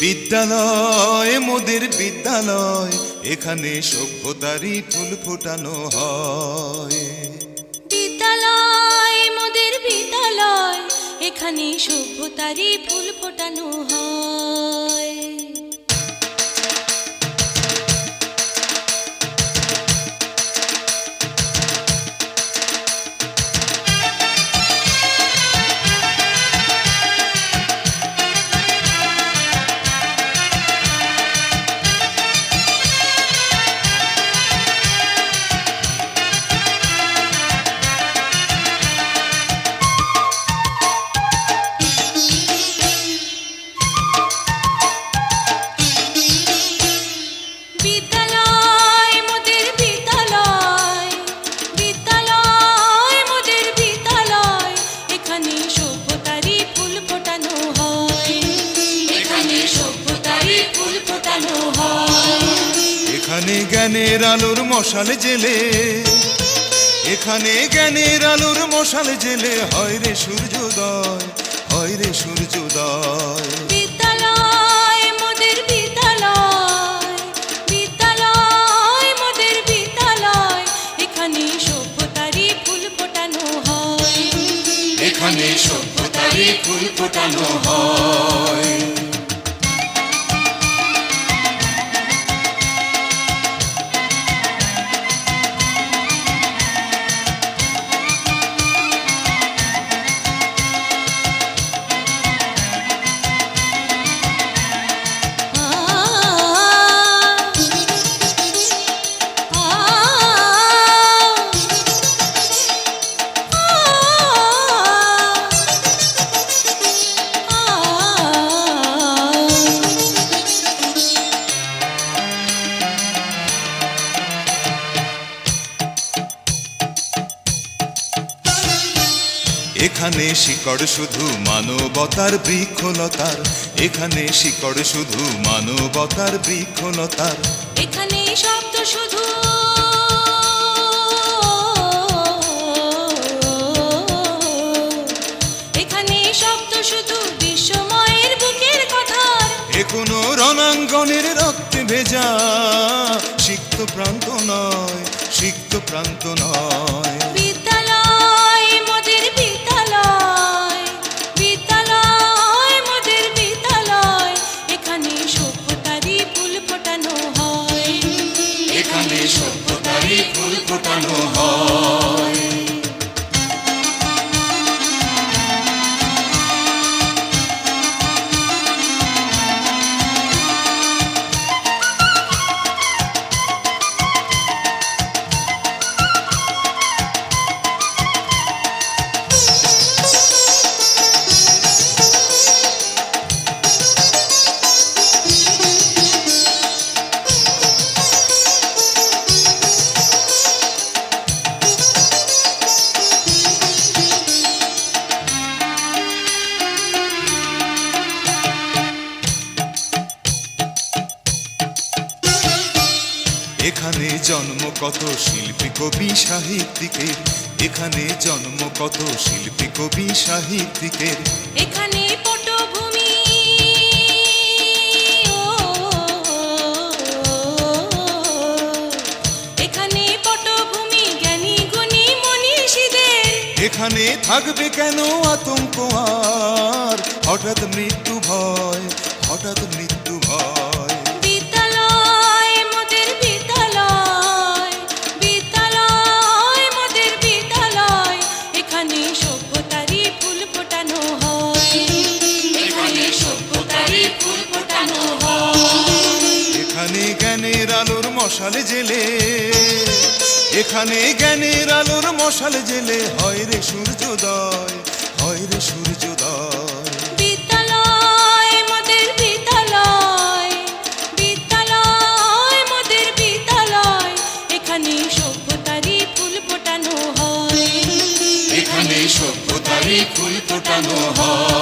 বিদ্যালয় মোদের বিদ্যালয়, এখানে সভ্যতারই ফুল ফোটানো হয়। বিদ্যালয় মোদের বিদ্যালয়, এখানে সভ্যতারই ফুল ফোটানো হয়। এখানে জ্ঞানের আলোর মশাল জেলে, এখানে জ্ঞানের আলোর মশাল জেলে হয় রে সূর্যোদয়, হয় রে সূর্যোদয়। বিদ্যালয় মোদের বিদ্যালয়, বিদ্যালয় মোদের বিদ্যালয়, এখানে সভ্যতারই ফুল ফোটানো হয়। এখানে সভ্যতারই ফুল ফোটানো হয়। এখানে শিকড় শুধু মানবতার বৃক্ষলতার, এখানে শিকড় শুধু মানবতার বৃক্ষলতার। এখানে শব্দ শুধু এখানে শব্দ শুধু বিশ্বময়ের বুকের কথার। এ কোনো রণাঙ্গনের রক্তে ভেজা সিক্ত প্রান্ত নয়, সিক্ত প্রান্ত নয়। বিদ্যালয় মোদের বিদ্যালয়, বিদ্যালয় মোদের বিদ্যালয়, এখানে সভ্যতারই ফুল ফোটানো হয়। এখানে সভ্যতারই ফুল ফোটানো হয়। এখানে জন্ম কত শিল্পী কবি সাহিত্যিকের, এখানে জন্ম কত শিল্পী কবি সাহিত্যিকের। এখানে পটভূমি এখানে পটভূমি জ্ঞানী গুণী মনীষীদের। এখানে থাকবে কেন আতঙ্ক আর হঠাৎ মৃত্যু ভয়, হঠাৎ মৃত্যু ভয়। বিদ্যালয় মোদের বিদ্যালয়, বিদ্যালয় মোদের বিদ্যালয়, এখানে সভ্যতারই ফুল ফোটানো হয়। এখানে সভ্যতারই ফুল ফোটানো হয়। এখানে জ্ঞানের আলোর মশাল জেলে, এখানে জ্ঞানের আলোর মশাল জেলে হয় রে সূর্যোদয়, হয় রে সূর্যোদয়। বিদ্যালয় মোদের বিদ্যালয়, বিদ্যালয় মোদের বিদ্যালয়, এখানে সভ্যতারই ফুল ফোটানো হয়। এখানে সভ্যতারই ফুল ফোটানো হয়।